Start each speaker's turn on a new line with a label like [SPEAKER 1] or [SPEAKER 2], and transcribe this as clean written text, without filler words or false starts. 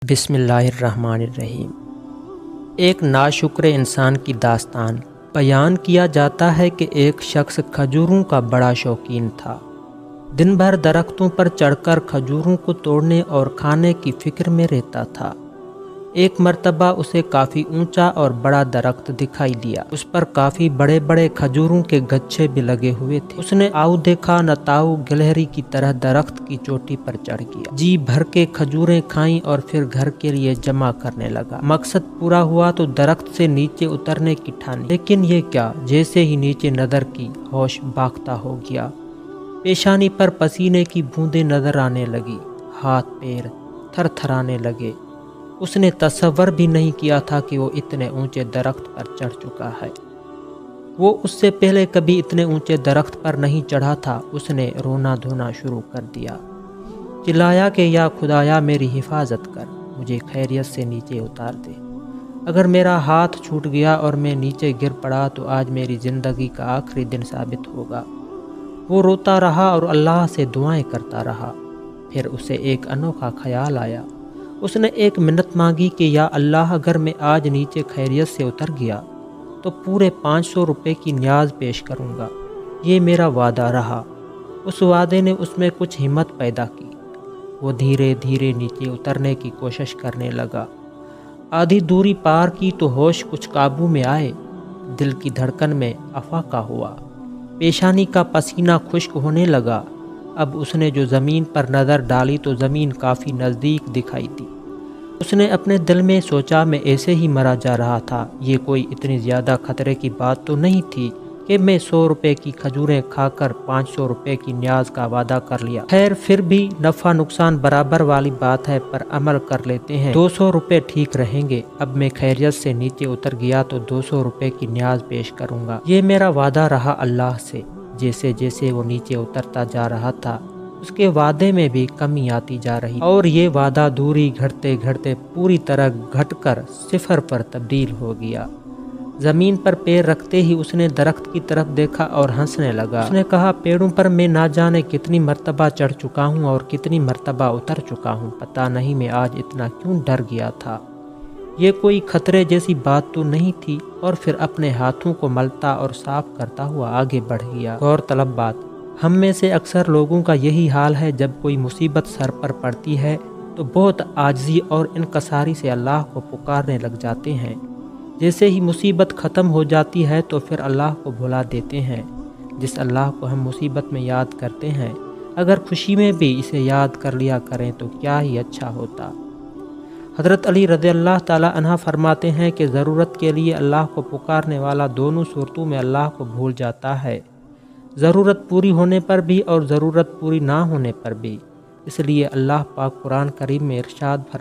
[SPEAKER 1] بسم اللہ الرحمن الرحیم۔ ایک ناشکر انسان کی داستان بیان کیا جاتا ہے کہ ایک شخص کھجوروں کا بڑا شوقین تھا۔ دن بھر درختوں پر چڑھ کر کھجوروں کو توڑنے اور کھانے کی فکر میں رہتا تھا۔ ایک مرتبہ اسے کافی اونچا اور بڑا درخت دکھائی دیا۔ اس پر کافی بڑے بڑے کھجوروں کے گچھے بھی لگے ہوئے تھے۔ اس نے آؤ دیکھا نہ تاؤ گلہری کی طرح درخت کی چوٹی پر چڑھ گیا۔ جی بھر کے کھجوریں کھائیں اور پھر گھر کے لیے جمع کرنے لگا۔ مقصد پورا ہوا تو درخت سے نیچے اترنے کی ٹھانی، لیکن یہ کیا، جیسے ہی نیچے نظر کی ہوش باختہ ہو گیا۔ پیشانی پر پسینے کی بوندیں نظر آنے لگی، ہاتھ پیر تھر تھرانے لگے۔ اس نے تصور بھی نہیں کیا تھا کہ وہ اتنے اونچے درخت پر چڑھ چکا ہے۔ وہ اس سے پہلے کبھی اتنے اونچے درخت پر نہیں چڑھا تھا۔ اس نے رونا دھونا شروع کر دیا، چلایا کہ یا خدایا میری حفاظت کر، مجھے خیریت سے نیچے اتار دے۔ اگر میرا ہاتھ چھوٹ گیا اور میں نیچے گر پڑا تو آج میری زندگی کا آخری دن ثابت ہوگا۔ وہ روتا رہا اور اللہ سے دعائیں کرتا رہا۔ پھر اسے ایک انوکھا خیال آیا۔ اس نے ایک منت مانگی کہ یا اللہ، اگر میں آج نیچے خیریت سے اتر گیا تو پورے 500 روپے کی نیاز پیش کروں گا، یہ میرا وعدہ رہا۔ اس وعدے نے اس میں کچھ ہمت پیدا کی۔ وہ دھیرے دھیرے نیچے اترنے کی کوشش کرنے لگا۔ آدھی دوری پار کی تو ہوش کچھ قابو میں آئے۔ دل کی دھڑکن میں افاقہ ہوا، پیشانی کا پسینہ خشک ہونے لگا۔ اب اس نے جو زمین پر نظر ڈالی تو زمین کافی نزدیک دکھائی دی۔ اس نے اپنے دل میں سوچا، میں ایسے ہی مرا جا رہا تھا، یہ کوئی اتنی زیادہ خطرے کی بات تو نہیں تھی کہ میں 100 روپے کی کھجوریں کھا کر 500 روپے کی نیاز کا وعدہ کر لیا۔ خیر پھر بھی نفع نقصان برابر والی بات ہے، پر عمل کر لیتے ہیں، 200 روپے ٹھیک رہیں گے۔ اب میں خیریت سے نیچے اتر گیا تو 200 روپے کی نیاز پیش کروں گا، یہ میرا وعدہ رہا اللہ سے۔ جیسے جیسے وہ نیچے اترتا جا رہا تھا اس کے وعدے میں بھی کمی آتی جا رہی اور یہ وعدہ دوری گھٹتے گھٹتے پوری طرح گھٹ کر 0 پر تبدیل ہو گیا۔ زمین پر پیر رکھتے ہی اس نے درخت کی طرف دیکھا اور ہنسنے لگا۔ اس نے کہا، پیڑوں پر میں نہ جانے کتنی مرتبہ چڑھ چکا ہوں اور کتنی مرتبہ اتر چکا ہوں، پتہ نہیں میں آج اتنا کیوں ڈر گیا تھا، یہ کوئی خطرے جیسی بات تو نہیں تھی۔ اور پھر اپنے ہاتھوں کو ملتا اور صاف کرتا ہوا آگے بڑھ گیا۔ غور طلب بات، ہم میں سے اکثر لوگوں کا یہی حال ہے، جب کوئی مصیبت سر پر پڑتی ہے تو بہت عاجزی اور انکساری سے اللہ کو پکارنے لگ جاتے ہیں۔ جیسے ہی مصیبت ختم ہو جاتی ہے تو پھر اللہ کو بھلا دیتے ہیں۔ جس اللہ کو ہم مصیبت میں یاد کرتے ہیں، اگر خوشی میں بھی اسے یاد کر لیا کریں تو کیا ہی اچھا ہوتا۔ حضرت علی رضی اللہ تعالیٰ عنہ فرماتے ہیں کہ ضرورت کے لیے اللہ کو پکارنے والا دونوں صورتوں میں اللہ کو بھول جاتا ہے، ضرورت پوری ہونے پر بھی اور ضرورت پوری نہ ہونے پر بھی۔ اس لیے اللہ پاک قرآن کریم میں ارشاد فرماتے ہیں،